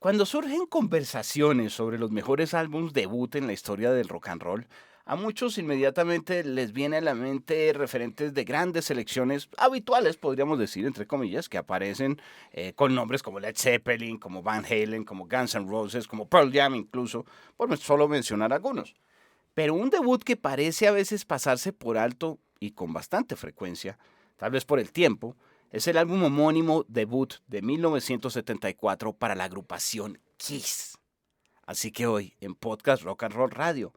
Cuando surgen conversaciones sobre los mejores álbumes debut en la historia del rock and roll, a muchos inmediatamente les viene a la mente referentes de grandes selecciones habituales, podríamos decir, entre comillas, que aparecen con nombres como Led Zeppelin, como Van Halen, como Guns N' Roses, como Pearl Jam incluso, por solo mencionar algunos. Pero un debut que parece a veces pasarse por alto y con bastante frecuencia, tal vez por el tiempo, es el álbum homónimo debut de 1974 para la agrupación Kiss. Así que hoy, en Podcast Rock and Roll Radio,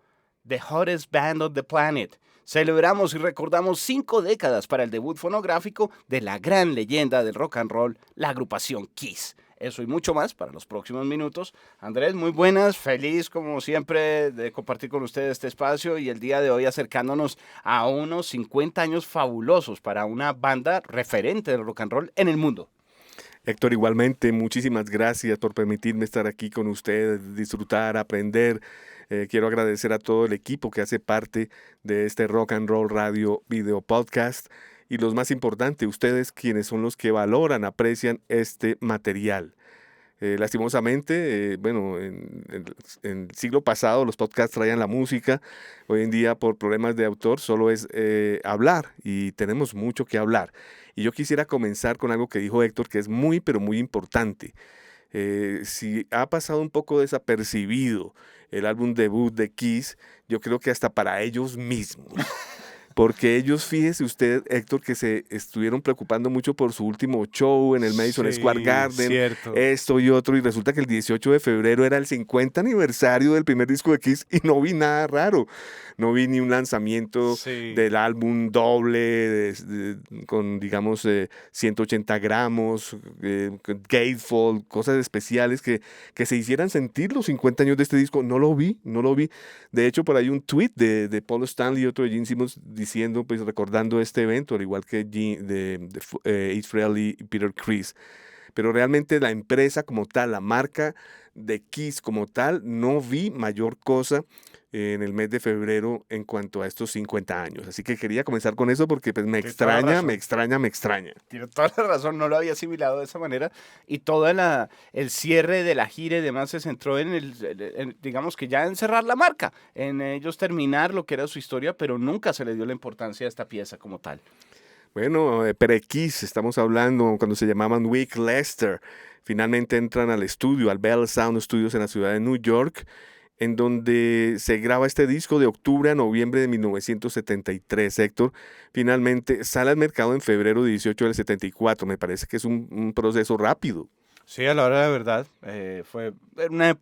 The Hottest Band on the Planet, celebramos y recordamos 5 décadas para el debut fonográfico de la gran leyenda del rock and roll, la agrupación Kiss. Eso y mucho más para los próximos minutos. Andrés, muy buenas, feliz como siempre de compartir con ustedes este espacio y el día de hoy acercándonos a unos 50 años fabulosos para una banda referente del rock and roll en el mundo. Héctor, igualmente, muchísimas gracias por permitirme estar aquí con ustedes, disfrutar, aprender. Quiero agradecer a todo el equipo que hace parte de este Rock and Roll Radio Video Podcast y los más importantes, ustedes quienes son los que valoran, aprecian este material. Lastimosamente, en el siglo pasado los podcasts traían la música. Hoy en día, por problemas de autor, solo es hablar y tenemos mucho que hablar. Y yo quisiera comenzar con algo que dijo Héctor, que es muy, pero muy importante. Si ha pasado un poco desapercibido el álbum debut de Kiss, yo creo que hasta para ellos mismos. Porque ellos, fíjese usted, Héctor, que se estuvieron preocupando mucho por su último show en el Madison Square Garden, cierto. esto y otro, y resulta que el 18 de febrero era el 50 aniversario del primer disco de Kiss y no vi nada raro. No vi ni un lanzamiento del álbum doble con, digamos, 180 gramos, gatefold, cosas especiales que se hicieran sentir los 50 años de este disco. No lo vi. De hecho, por ahí un tweet de Paul Stanley y otro de Gene Simmons diciendo, pues recordando este evento, al igual que Ace Frehley y Peter Criss. Pero realmente la empresa como tal, la marca de Kiss como tal, no vi mayor cosa en el mes de febrero en cuanto a estos 50 años. Así que quería comenzar con eso porque pues, me extraña. Tiene toda la razón, no lo había asimilado de esa manera. Y todo el cierre de la gira y demás se centró digamos que ya en cerrar la marca, en ellos terminar lo que era su historia, pero nunca se le dio la importancia a esta pieza como tal. Bueno, pre-Kiss, estamos hablando cuando se llamaban Weak Lester. Finalmente entran al estudio, al Bell Sound Studios en la ciudad de New York, en donde se graba este disco de octubre a noviembre de 1973, Héctor. Finalmente sale al mercado en febrero 18 del 74. Me parece que es un proceso rápido. Sí, a la hora de verdad, fue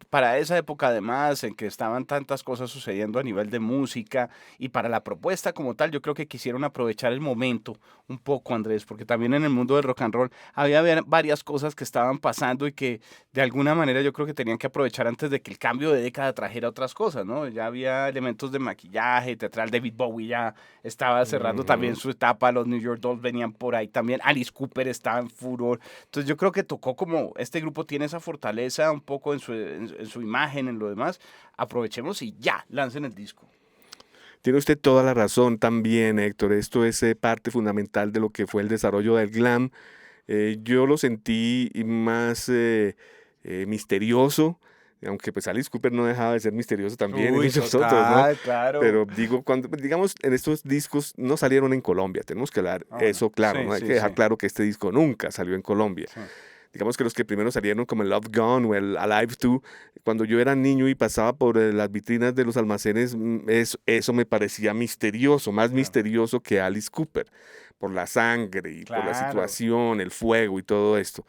para esa época además en que estaban tantas cosas sucediendo a nivel de música y para la propuesta como tal, yo creo que quisieron aprovechar el momento un poco, Andrés, porque también en el mundo del rock and roll había varias cosas que estaban pasando y que de alguna manera yo creo que tenían que aprovechar antes de que el cambio de década trajera otras cosas, ¿no? Ya había elementos de maquillaje, teatral, David Bowie ya estaba cerrando también su etapa, los New York Dolls venían por ahí también, Alice Cooper estaba en furor, entonces yo creo que tocó como este grupo tiene esa fortaleza un poco en su imagen, en lo demás, aprovechemos y ya, lancen el disco. Tiene usted toda la razón también, Héctor. Esto es parte fundamental de lo que fue el desarrollo del glam. Yo lo sentí más misterioso, aunque pues Alice Cooper no dejaba de ser misterioso también y muchos otros, ¿no? Claro. Pero digo, digamos, en estos discos no salieron en Colombia, tenemos que hablar eso claro, sí, ¿no? Hay sí, que dejar sí. claro que este disco nunca salió en Colombia. Sí. Digamos que los que primero salieron como el Love Gone o el Alive 2, cuando yo era niño y pasaba por las vitrinas de los almacenes, eso me parecía misterioso, más misterioso que Alice Cooper, por la sangre y por la situación, el fuego y todo esto.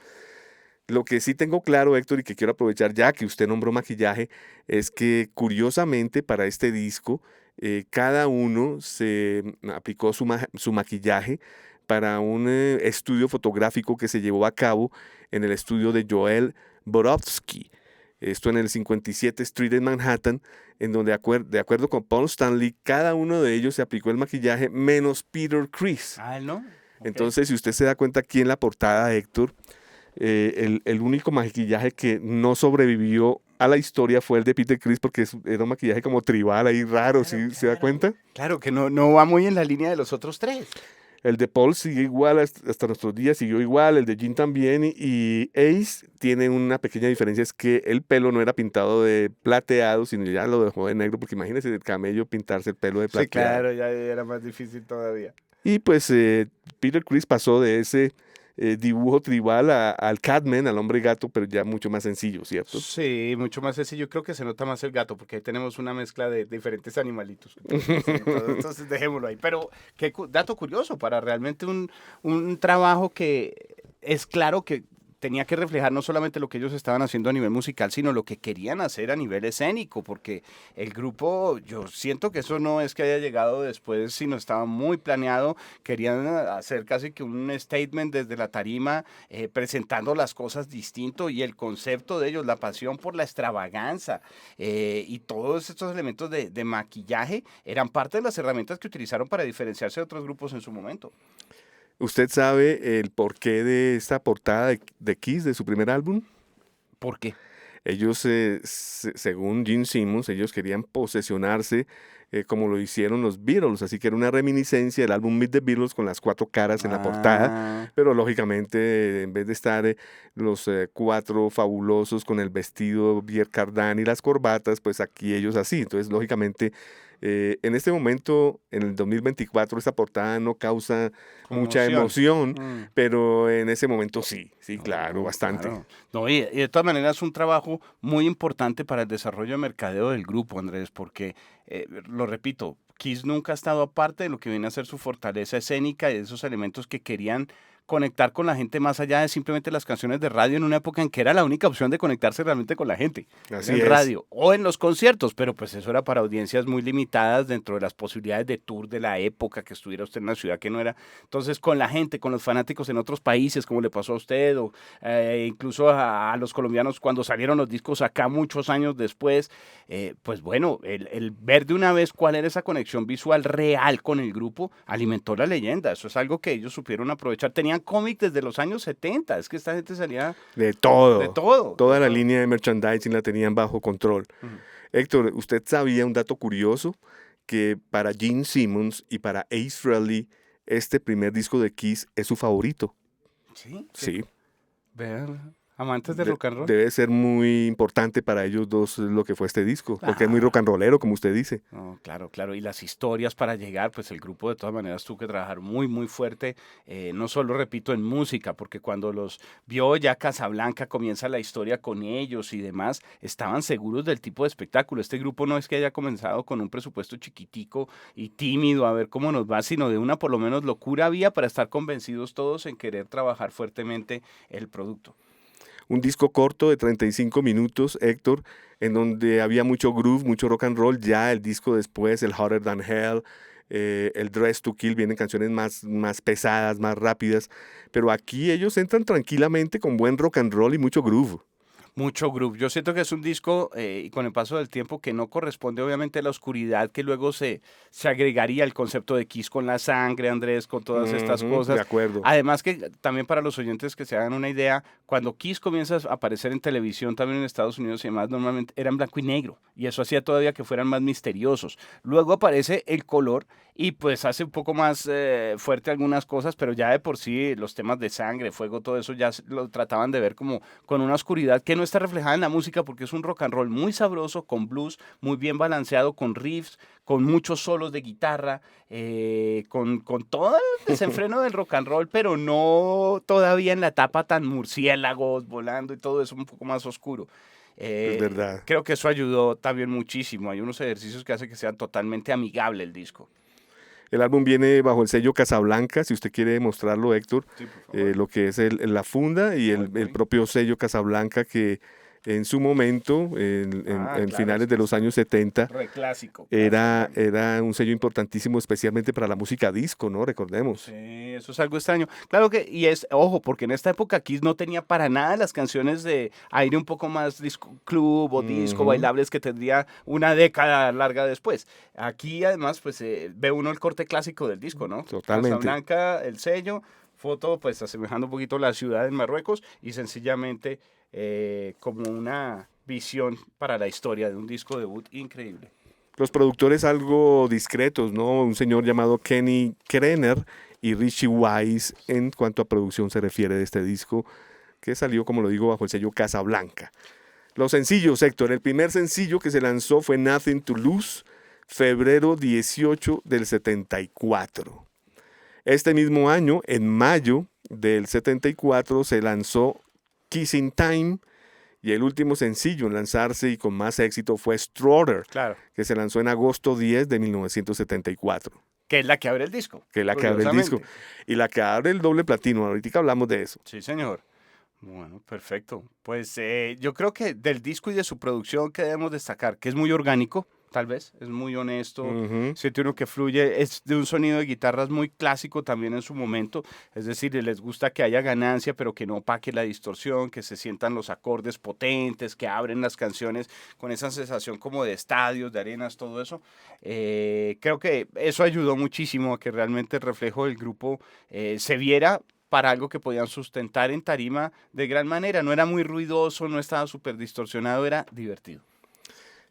Lo que sí tengo claro, Héctor, y que quiero aprovechar ya que usted nombró maquillaje, es que curiosamente para este disco, cada uno se aplicó su maquillaje para un estudio fotográfico que se llevó a cabo en el estudio de Joel Borovsky. Esto en el 57 Street en Manhattan, en donde de acuerdo con Paul Stanley, cada uno de ellos se aplicó el maquillaje menos Peter Criss. ¿No? Okay. Entonces, si usted se da cuenta aquí en la portada, Héctor, el único maquillaje que no sobrevivió a la historia fue el de Peter Criss porque era un maquillaje como tribal ahí raro, ¿sí? ¿Se da cuenta? Claro, que no va muy en la línea de los otros tres. El de Paul sigue igual hasta nuestros días, siguió igual, el de Gene también, y Ace tiene una pequeña diferencia, es que el pelo no era pintado de plateado, sino ya lo dejó de negro, porque imagínense el camello pintarse el pelo de Sí, plateado. claro, ya era más difícil todavía. Y pues Peter Criss pasó de ese dibujo tribal al Catman, al hombre gato, pero ya mucho más sencillo, ¿cierto? Sí, mucho más sencillo. Creo que se nota más el gato porque ahí tenemos una mezcla de diferentes animalitos. Entonces dejémoslo ahí. Pero qué dato curioso para realmente un trabajo que es claro que tenía que reflejar no solamente lo que ellos estaban haciendo a nivel musical, sino lo que querían hacer a nivel escénico, porque el grupo, yo siento que eso no es que haya llegado después, sino estaba muy planeado, querían hacer casi que un statement desde la tarima, presentando las cosas distinto y el concepto de ellos, la pasión por la extravaganza y todos estos elementos de maquillaje eran parte de las herramientas que utilizaron para diferenciarse de otros grupos en su momento. ¿Usted sabe el porqué de esta portada de Kiss, de su primer álbum? ¿Por qué? Ellos, según Gene Simmons, ellos querían posesionarse como lo hicieron los Beatles, así que era una reminiscencia del álbum Meet the Beatles con las 4 caras en la portada, Ah, pero lógicamente en vez de estar los 4 fabulosos con el vestido Pierre Cardin y las corbatas, pues aquí ellos así. Entonces, lógicamente, en este momento, en el 2024, esta portada no causa mucha conmoción. emoción, Mm. pero en ese momento sí, sí, claro, No, bastante. claro. No, y de todas maneras es un trabajo muy importante para el desarrollo de mercadeo del grupo, Andrés, porque, lo repito, Kiss nunca ha estado aparte de lo que viene a ser su fortaleza escénica y de esos elementos que querían conectar con la gente más allá de simplemente las canciones de radio en una época en que era la única opción de conectarse realmente con la gente, era Así en es. radio o en los conciertos, pero pues eso era para audiencias muy limitadas dentro de las posibilidades de tour de la época que estuviera usted en la ciudad que no era. Entonces, con la gente, con los fanáticos en otros países, como le pasó a usted, o incluso a los colombianos cuando salieron los discos acá muchos años después, pues bueno, el ver de una vez cuál era esa conexión visual real con el grupo alimentó la leyenda. Eso es algo que ellos supieron aprovechar. Tenían cómics desde los años 70, es que esta gente salía De de todo. todo, de Toda la todo. línea de merchandising la tenían bajo control. Ujú. Héctor, ¿usted sabía un dato curioso? Que para Gene Simmons y para Ace Frehley, este primer disco de Kiss es su favorito. Sí, Sí, vean, amantes del rock and roll. debe ser muy importante para ellos dos lo que fue este disco, porque es muy Ah, rock and rollero, como usted dice. no, claro, claro. Y las historias para llegar, pues el grupo de todas maneras tuvo que trabajar muy, muy fuerte, no solo, repito, en música, porque cuando los vio ya Casablanca, comienza la historia con ellos y demás, estaban seguros del tipo de espectáculo. Este grupo no es que haya comenzado con un presupuesto chiquitico y tímido a ver cómo nos va, sino de una por lo menos locura había para estar convencidos todos en querer trabajar fuertemente el producto. Un disco corto de 35 minutos, Héctor, en donde había mucho groove, mucho rock and roll. Ya el disco después, el Hotter Than Hell, el Dress to Kill, vienen canciones más pesadas, más rápidas. Pero aquí ellos entran tranquilamente con buen rock and roll y mucho groove. Mucho groove. Yo siento que es un disco, y con el paso del tiempo, que no corresponde obviamente a la oscuridad que luego se agregaría el concepto de Kiss con la sangre, Andrés, con todas estas Ujú, de cosas. acuerdo. Además que también para los oyentes que se hagan una idea, cuando Kiss comienza a aparecer en televisión también en Estados Unidos y demás, normalmente eran blanco y negro, y eso hacía todavía que fueran más misteriosos. Luego aparece el color y pues hace un poco más fuerte algunas cosas, pero ya de por sí los temas de sangre, fuego, todo eso ya lo trataban de ver como con una oscuridad que no está reflejada en la música porque es un rock and roll muy sabroso, con blues, muy bien balanceado, con riffs, con muchos solos de guitarra, con todo el desenfreno del rock and roll, pero no todavía en la etapa tan murciélagos volando y todo eso un poco más oscuro. Es verdad. Creo que eso ayudó también muchísimo. Hay unos ejercicios que hacen que sea totalmente amigable el disco. El álbum viene bajo el sello Casablanca, si usted quiere mostrarlo, Héctor, Sí, por favor. lo que es la funda y Voy, el voy. propio sello Casablanca que en su momento, Ah, en claro, es finales que de es los años 70, re clásico, era, Casablanca. era un sello importantísimo, especialmente para la música disco, ¿no? Recordemos. Sí, eso es algo extraño. Claro que, y es, ojo, porque en esta época Kiss no tenía para nada las canciones de aire un poco más disco club o disco Ujú, bailables que tendría una década larga después. Aquí además, pues ve uno el corte clásico del disco, ¿no? totalmente. Casablanca, el sello, foto, pues asemejando un poquito la ciudad en Marruecos y sencillamente como una visión para la historia de un disco debut increíble. Los productores algo discretos, ¿no? Un señor llamado Kenny Krenner y Richie Wise en cuanto a producción se refiere de este disco, que salió, como lo digo, bajo el sello Casablanca. Los sencillos, Héctor. El primer sencillo que se lanzó fue Nothing to Lose, febrero 18 del 74. Este mismo año, en mayo del 74, se lanzó Kissing Time, y el último sencillo en lanzarse y con más éxito fue Strutter, Claro. que se lanzó en agosto 10 de 1974. Que es la que abre el disco. Que es la que abre el disco. Y la que abre el doble platino. Ahorita hablamos de eso. Sí, señor. Bueno, perfecto. Pues yo creo que del disco y de su producción que debemos destacar, que es muy orgánico, tal vez, es muy honesto, siente uno que fluye, es de un sonido de guitarras muy clásico también en su momento, es decir, les gusta que haya ganancia, pero que no opaque la distorsión, que se sientan los acordes potentes, que abren las canciones con esa sensación como de estadios, de arenas, todo eso. Creo que eso ayudó muchísimo a que realmente el reflejo del grupo se viera para algo que podían sustentar en tarima de gran manera. No era muy ruidoso, no estaba súper distorsionado, era divertido.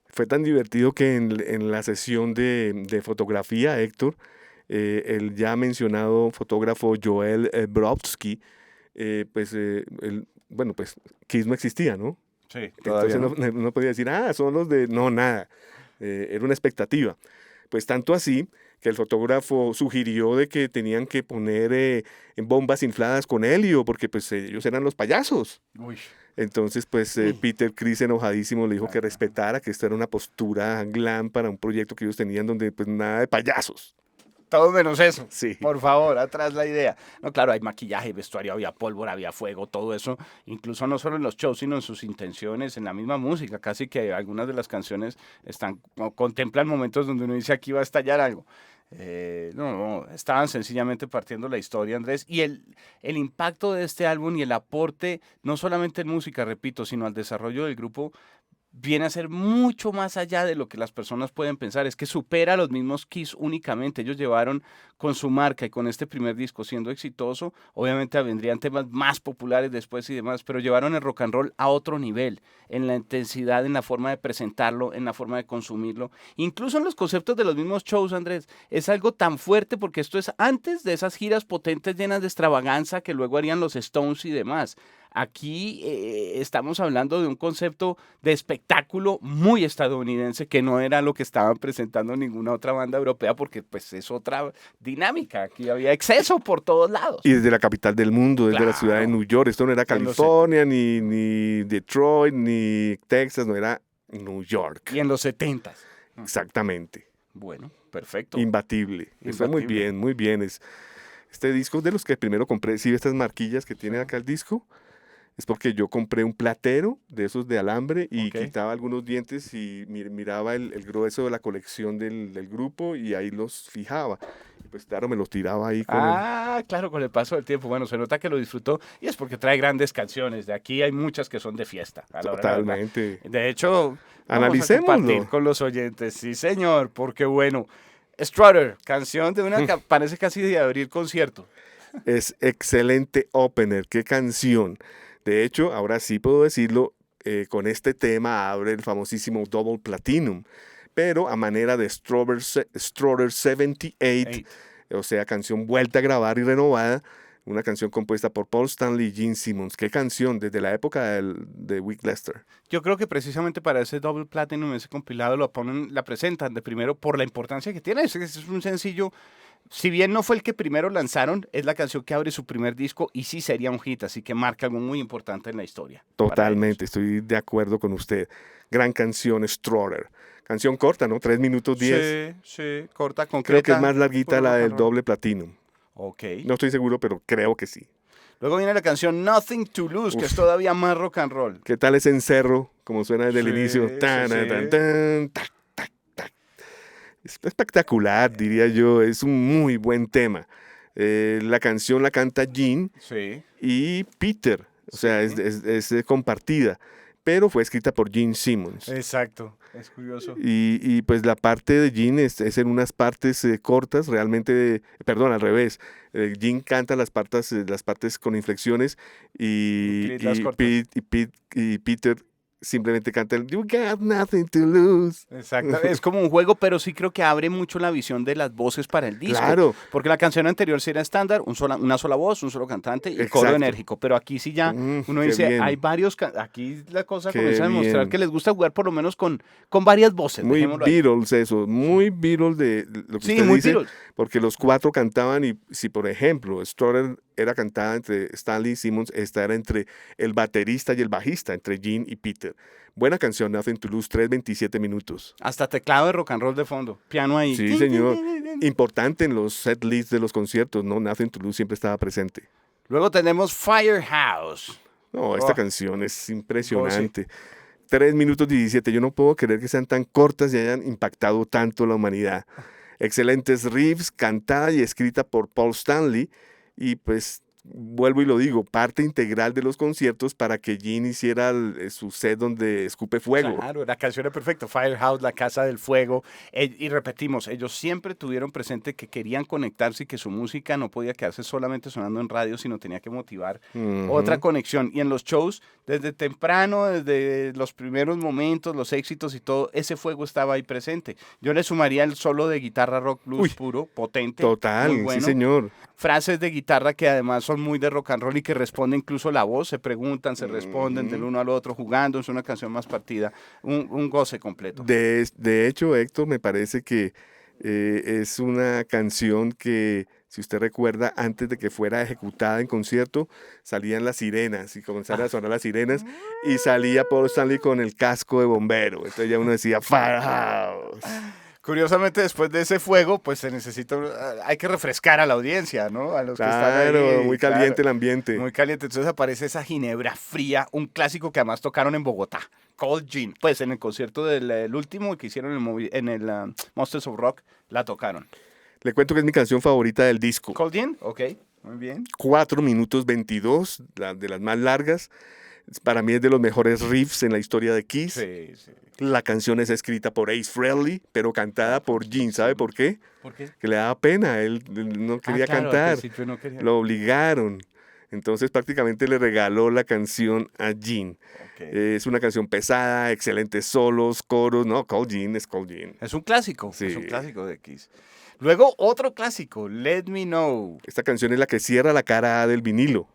Fue tan divertido que en la sesión de fotografía, Héctor, el ya mencionado fotógrafo Joel Brodsky, pues Kiss no existía, ¿no? Sí, todavía entonces no podía decir, son los de... No, nada. Era una expectativa. Pues tanto así que el fotógrafo sugirió de que tenían que poner bombas infladas con helio, porque pues ellos eran los payasos. Uy. Entonces, pues Peter Criss, enojadísimo, le dijo que respetara, que esta era una postura glam para un proyecto que ellos tenían donde pues nada de payasos. Todo menos eso. Sí. Por favor, atrás la idea. No, claro, hay maquillaje, vestuario, había pólvora, había fuego, todo eso. Incluso no solo en los shows, sino en sus intenciones, en la misma música. Casi que algunas de las canciones contemplan momentos donde uno dice aquí va a estallar algo. No, estaban sencillamente partiendo la historia, Andrés, y el impacto de este álbum y el aporte, no solamente en música, repito, sino al desarrollo del grupo, viene a ser mucho más allá de lo que las personas pueden pensar. Es que supera a los mismos Kiss únicamente. Ellos llevaron con su marca y con este primer disco siendo exitoso, obviamente vendrían temas más populares después y demás, pero llevaron el rock and roll a otro nivel, en la intensidad, en la forma de presentarlo, en la forma de consumirlo, incluso en los conceptos de los mismos shows, Andrés. Es algo tan fuerte porque esto es antes de esas giras potentes llenas de extravaganza que luego harían los Stones y demás. Aquí estamos hablando de un concepto de espectáculo muy estadounidense que no era lo que estaban presentando ninguna otra banda europea porque pues es otra dinámica. Aquí había exceso por todos lados. Y desde la capital del mundo, desde la ciudad de New York. Esto no era California, ni Detroit, ni Texas, no era New York. Y en los 70s. Exactamente. Bueno, perfecto. Imbatible. Está muy bien, muy bien. Este disco es de los que primero compré. ¿Sí ves estas marquillas que tiene acá el disco? Es porque yo compré un platero de esos de alambre y quitaba algunos dientes y miraba el grueso de la colección del grupo y ahí los fijaba. Y pues claro, me los tiraba ahí con claro, con el paso del tiempo. Bueno, se nota que lo disfrutó y es porque trae grandes canciones. De aquí hay muchas que son de fiesta. Totalmente. De hecho, analicémoslo. Vamos a compartir con los oyentes. Sí, señor, porque bueno. Strutter, canción de una que parece casi de abrir concierto. Es excelente opener. ¡Qué canción! De hecho, ahora sí puedo decirlo, con este tema abre el famosísimo Double Platinum, pero a manera de Strutter 78, o sea, canción vuelta a grabar y renovada, una canción compuesta por Paul Stanley y Gene Simmons. ¡Qué canción! Desde la época de Wick Lester. Yo creo que precisamente para ese Double Platinum, ese compilado, la presentan de primero por la importancia que tiene. Es un sencillo. Si bien no fue el que primero lanzaron, es la canción que abre su primer disco y sí sería un hit, así que marca algo muy importante en la historia. Totalmente, estoy de acuerdo con usted. Gran canción, Strutter. Canción corta, ¿no? 3 minutos 10. Sí, corta, concreta. Creo que es más larguita la del doble Platinum. Ok. No estoy seguro, pero creo que sí. Luego viene la canción Nothing to Lose, que es todavía más rock and roll. ¿Qué tal ese encerro? Como suena desde el inicio. Es espectacular, diría yo. Es un muy buen tema. La canción la canta Gene y Peter. O sea, es compartida. Pero fue escrita por Gene Simmons. Exacto, es curioso. Y pues la parte de Gene es en unas partes cortas, realmente, perdón, al revés. Gene canta las partes con inflexiones y Peter simplemente canta el You got nothing to lose. Exacto, es como un juego, pero sí creo que abre mucho la visión de las voces para el disco. Claro. Porque la canción anterior sí era estándar, una sola voz, un solo cantante y coro Exacto. enérgico. Pero aquí sí ya uno Qué dice, bien. hay varios, aquí la cosa Qué comienza a demostrar bien. que les gusta jugar por lo menos con varias voces. Muy dejémoslo ahí. Beatles eso, muy Beatles de lo que Sí, usted muy dice, Beatles. porque los cuatro cantaban y si por ejemplo Strutter era cantada entre Stanley y Simmons, esta era entre el baterista y el bajista, entre Gene y Peter. Buena canción, Nothing to Lose, 3:27 minutos. Hasta teclado de rock and roll de fondo, piano ahí. Sí, señor. Importante en los set lists de los conciertos, ¿no? Nothing to Lose siempre estaba presente. Luego tenemos Firehouse. No, esta Oh, canción es impresionante. 3:17. Yo no puedo creer que sean tan cortas y hayan impactado tanto la humanidad. Excelentes riffs, cantada y escrita por Paul Stanley. Y pues, vuelvo y lo digo, parte integral de los conciertos para que Gene hiciera su set donde escupe fuego. Claro, la canción es perfecta. Firehouse, la casa del fuego. Y repetimos, ellos siempre tuvieron presente que querían conectarse y que su música no podía quedarse solamente sonando en radio, sino tenía que motivar otra conexión. Y en los shows, desde temprano, desde los primeros momentos, los éxitos y todo, ese fuego estaba ahí presente. Yo le sumaría el solo de guitarra rock blues puro, potente. Total, muy bueno. sí señor. Frases de guitarra que además son muy de rock and roll y que responde incluso la voz, se preguntan, se responden del uno al otro, jugando, es una canción más partida, un goce completo. De hecho, Héctor, me parece que es una canción que, si usted recuerda, antes de que fuera ejecutada en concierto, salían las sirenas y comenzaron a sonar las sirenas y salía Paul Stanley con el casco de bombero. Entonces ya uno decía, Firehouse. Curiosamente, después de ese fuego, pues se necesita, hay que refrescar a la audiencia, ¿no? A los que están Claro, ahí. muy caliente el Claro, ambiente. muy caliente. Entonces aparece esa ginebra fría, un clásico que además tocaron en Bogotá, Cold Gin. Pues en el concierto del último que hicieron en el Monsters of Rock, la tocaron. Le cuento que es mi canción favorita del disco. Cold Gin, ok, muy bien. 4:22, de las más largas. Para mí es de los mejores riffs en la historia de Kiss. Sí, sí. La canción es escrita por Ace Frehley, pero cantada por Gene. ¿Sabe por qué? ¿Por qué? Que le daba pena, él no quería claro, al cantar, principio no quería. lo obligaron. Entonces prácticamente le regaló la canción a Gene. Okay. Es una canción pesada, excelentes solos, coros, no, Cold Gene es Cold Gene. Es un clásico, Sí. es un clásico de Kiss. Luego otro clásico, Let Me Know. Esta canción es la que cierra la cara A del vinilo.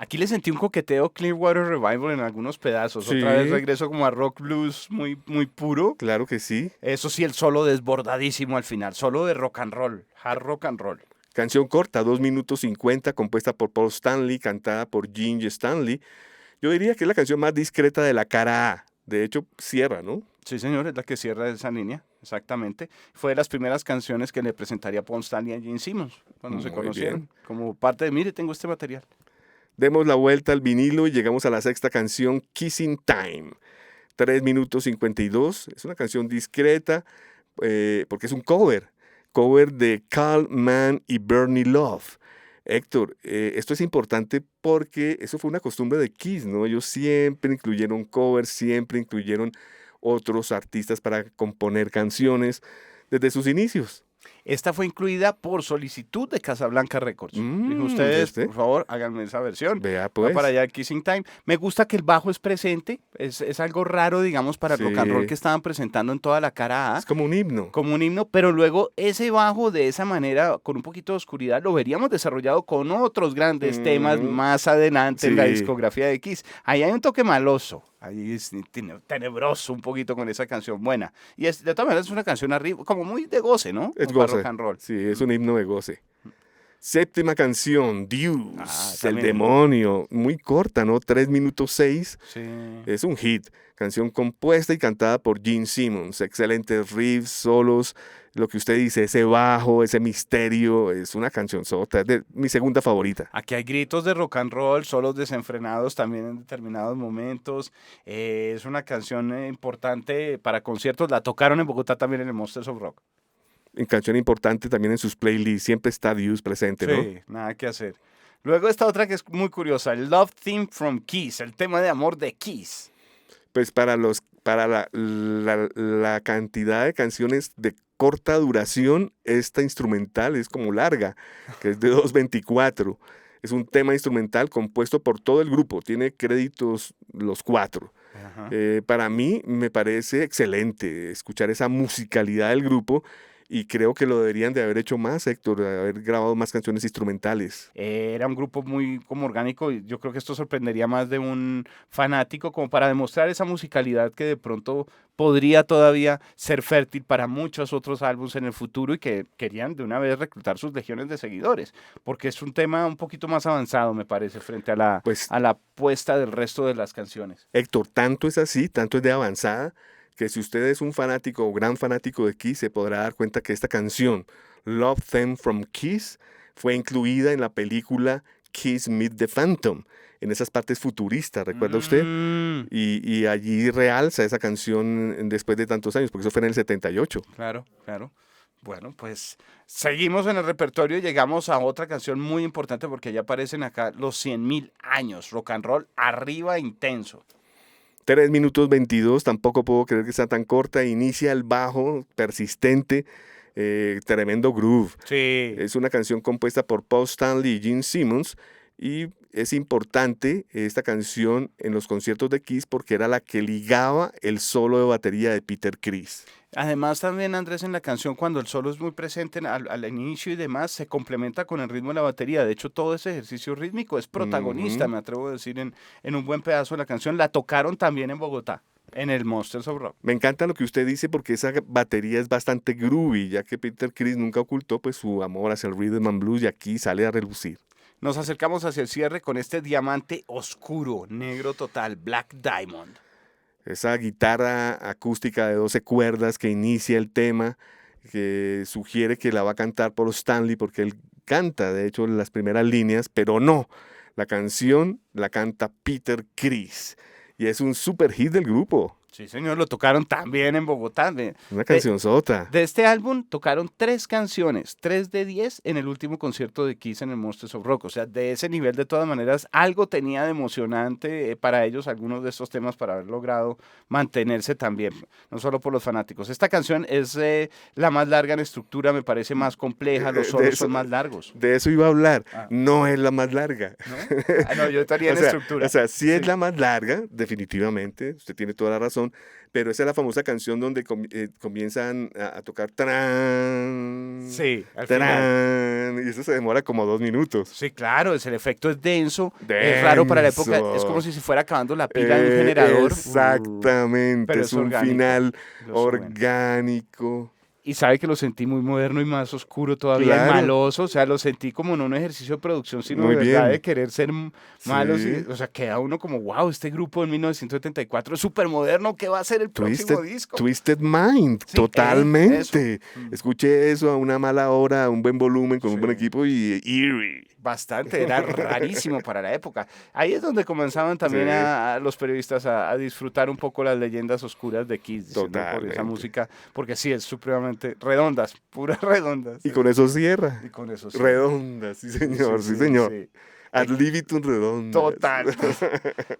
Aquí le sentí un coqueteo Clearwater Revival en algunos pedazos. Sí. Otra vez regreso como a rock blues muy, muy puro. Claro que sí. Eso sí, el solo desbordadísimo al final. Solo de rock and roll, hard rock and roll. Canción corta, 2:50, compuesta por Paul Stanley, cantada por Gene Stanley. Yo diría que es la canción más discreta de la cara A. De hecho, cierra, ¿no? Sí, señor, es la que cierra esa línea, exactamente. Fue de las primeras canciones que le presentaría Paul Stanley a Gene Simmons cuando se Muy conocieron. bien. Como parte de, mire, tengo este material. Demos la vuelta al vinilo y llegamos a la sexta canción, Kissing Time. 3:52. Es una canción discreta porque es un cover. Cover de Carl Mann y Bernie Love. Héctor, esto es importante porque eso fue una costumbre de Kiss, ¿no? Ellos siempre incluyeron covers, siempre incluyeron otros artistas para componer canciones desde sus inicios. Esta fue incluida por solicitud de Casablanca Records. Dijo, ¿ya ustedes, usted? por favor, háganme esa versión. Vea Va pues. para allá Kissing Time. Me gusta que el bajo es presente. Es algo raro, digamos, para el rock and roll Sí. que estaban presentando en toda la cara A. Es como un himno. Como un himno, pero luego ese bajo de esa manera, con un poquito de oscuridad, lo veríamos desarrollado con otros grandes temas más adelante en la Sí. discografía de Kiss. Ahí hay un toque maloso, ahí es tenebroso un poquito con esa canción buena. Y de todas maneras es una canción arriba, como muy de goce, ¿no? Es Como para goce. rock and roll. Sí, es un himno de goce. Séptima canción, Deuce, el también. demonio. Muy corta, ¿no? 3:06. Sí. Es un hit. Canción compuesta y cantada por Gene Simmons. Excelentes riffs, solos. Lo que usted dice, ese bajo, ese misterio. Es una canción sota. Es de mi segunda favorita. Aquí hay gritos de rock and roll, solos desenfrenados también en determinados momentos. Es una canción importante para conciertos. La tocaron en Bogotá también en el Monsters of Rock. En canción importante también en sus playlists. Siempre está Deuce presente, ¿no? Sí, nada que hacer. Luego esta otra que es muy curiosa, el Love Theme from Kiss, el tema de amor de Kiss. Pues para la cantidad de canciones de corta duración, esta instrumental es como larga, que es de 2:24. Es un tema instrumental compuesto por todo el grupo, tiene créditos los cuatro. Ajá. Para mí me parece excelente escuchar esa musicalidad del grupo y creo que lo deberían de haber hecho más, Héctor, de haber grabado más canciones instrumentales. Era un grupo muy como orgánico y yo creo que esto sorprendería más de un fanático como para demostrar esa musicalidad que de pronto podría todavía ser fértil para muchos otros álbumes en el futuro y que querían de una vez reclutar sus legiones de seguidores, porque es un tema un poquito más avanzado, me parece, frente Pues, a la apuesta del resto de las canciones. Héctor, tanto es así, tanto es de avanzada, que si usted es un fanático o gran fanático de Kiss, se podrá dar cuenta que esta canción, Love Them from Kiss, fue incluida en la película Kiss Meet the Phantom, en esas partes futuristas, ¿recuerda usted? Mm, Y allí realza esa canción después de tantos años, porque eso fue en el 78. claro, claro. Bueno, pues seguimos en el repertorio y llegamos a otra canción muy importante porque ya aparecen acá los 100.000 años, rock and roll arriba intenso. 3 minutos 22, tampoco puedo creer que sea tan corta. Inicia el bajo persistente, tremendo groove. Sí, Es una canción compuesta por Paul Stanley y Gene Simmons y es importante esta canción en los conciertos de Kiss porque era la que ligaba el solo de batería de Peter Criss. además también Andrés en la canción cuando el solo es muy presente al inicio y demás se complementa con el ritmo de la batería. De hecho todo ese ejercicio rítmico es protagonista, Ujú. me atrevo a decir, en un buen pedazo de la canción. La tocaron también en Bogotá, en el Monsters of Rock. Me encanta lo que usted dice porque esa batería es bastante groovy, ya que Peter Criss nunca ocultó pues su amor hacia el rhythm and blues y aquí sale a relucir. Nos acercamos hacia el cierre con este diamante oscuro, negro total, Black Diamond. Esa guitarra acústica de 12 cuerdas que inicia el tema, que sugiere que la va a cantar Paul Stanley porque él canta, de hecho, las primeras líneas, pero no, la canción la canta Peter Criss y es un super hit del grupo, Sí, señor, lo tocaron también en Bogotá. una De, canción sota. de este álbum tocaron 3 canciones, 3 de 10 en el último concierto de Kiss en el Monsters of Rock. O sea, de ese nivel, de todas maneras, algo tenía de emocionante para ellos algunos de estos temas para haber logrado mantenerse también, no solo por los fanáticos. Esta canción es la más larga en estructura, me parece más compleja, los De solos eso, son más largos. de eso iba a hablar, Ah, no es la más larga. ¿no? Ah, no, yo estaría O en sea, estructura. sí es Sí. la más larga, definitivamente, usted tiene toda la razón, pero esa es la famosa canción donde comienzan a tocar tran, Sí, al final. tran, y eso se demora como 2 minutos. Sí, claro, el efecto es denso, es raro para la época, es como Denso. si se fuera acabando la pila de un generador, Exactamente, pero es es un orgánico, final lo suben. orgánico. Y sabe que lo sentí muy moderno y más oscuro todavía y Claro, maloso, o sea, lo sentí como no un ejercicio de producción, sino de muy verdad de bien. querer ser malos, y, Sí. o sea, queda uno como, wow, este grupo en 1974 es súper moderno, ¿qué va a ser el próximo Twisted, disco? Twisted Mind, Sí, eso. totalmente. Escuché eso a una mala hora, a un buen volumen, con un buen Sí. equipo y eerie. Bastante, era rarísimo para la época. Ahí es donde comenzaban Sí, también a los periodistas a disfrutar un poco las leyendas oscuras de Kiss, diciendo por esa totalmente. música, porque sí, es supremamente redondas, puras redondas. Y con eso cierra. Y con eso sí. Redondas, sí señor, sí Sí, señor. sí. Ad libitum redondas. Total.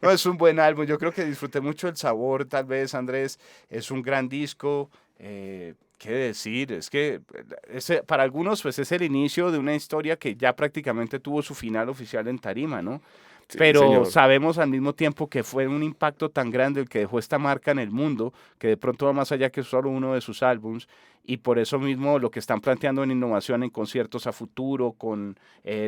No, es un buen álbum. Yo creo que disfruté mucho el sabor, tal vez, Andrés. Es un gran disco. ¿Qué decir? Es que para algunos, pues es el inicio de una historia que ya prácticamente tuvo su final oficial en tarima, ¿no? Sí, Pero señor. sabemos al mismo tiempo que fue un impacto tan grande el que dejó esta marca en el mundo, que de pronto va más allá que solo uno de sus álbums, y por eso mismo lo que están planteando en innovación en conciertos a futuro, con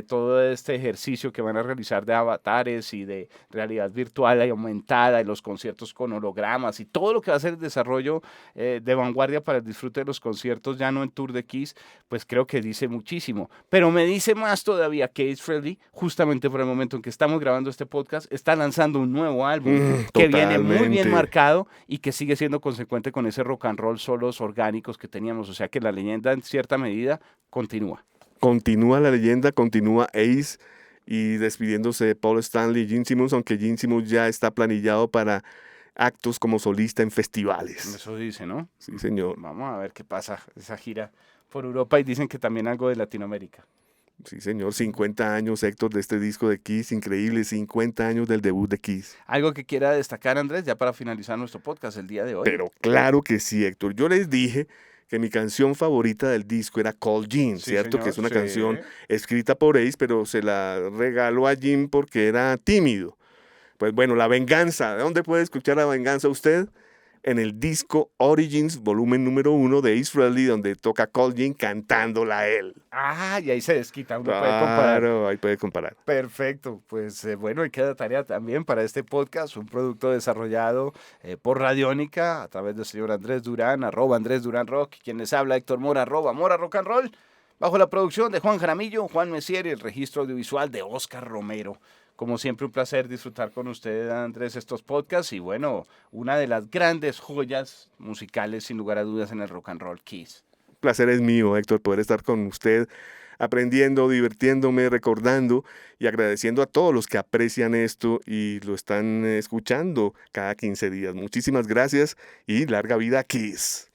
todo este ejercicio que van a realizar de avatares y de realidad virtual y aumentada, y los conciertos con hologramas, y todo lo que va a ser el desarrollo de vanguardia para el disfrute de los conciertos, ya no en Tour de Kiss, pues creo que dice muchísimo. Pero me dice más todavía que Ace Frehley, justamente por el momento en que estamos grabando este podcast, está lanzando un nuevo álbum que viene muy bien Totalmente. marcado y que sigue siendo consecuente con ese rock and roll solos orgánicos que teníamos. O sea que la leyenda en cierta medida continúa. Continúa la leyenda, continúa Ace y despidiéndose de Paul Stanley y Gene Simmons, aunque Gene Simmons ya está planillado para actos como solista en festivales. Eso dice, ¿no? Sí, señor. Vamos a ver qué pasa esa gira por Europa y dicen que también algo de Latinoamérica. Sí, señor. 50 años, Héctor, de este disco de Kiss. Increíble. 50 años del debut de Kiss. Algo que quiera destacar, Andrés, ya para finalizar nuestro podcast el día de hoy. Pero claro que sí, Héctor. Yo les dije que mi canción favorita del disco era Call Jean, Sí, ¿cierto? Que señor, es una sí. canción escrita por Ace, pero se la regaló a Jim porque era tímido. Pues bueno, La Venganza. ¿De dónde puede escuchar La Venganza usted? En el disco Origins, volumen número 1 de Ace Frehley, donde toca Colgin cantándola a él. Ah, y ahí se desquita, uno puede comparar. Claro, ahí puede comparar. Perfecto, pues bueno, y queda tarea también para este podcast, un producto desarrollado por Radiónica a través del señor Andrés Durán, @Andrés Durán Rock, quien les habla Héctor Mora, @Mora Rock and Roll, bajo la producción de Juan Jaramillo, Juan Messier y el registro audiovisual de Oscar Romero. Como siempre, un placer disfrutar con usted, Andrés, estos podcasts y bueno, una de las grandes joyas musicales, sin lugar a dudas, en el rock and roll, Kiss. Placer es mío, Héctor, poder estar con usted, aprendiendo, divirtiéndome, recordando y agradeciendo a todos los que aprecian esto y lo están escuchando cada 15 días. Muchísimas gracias y larga vida, Kiss.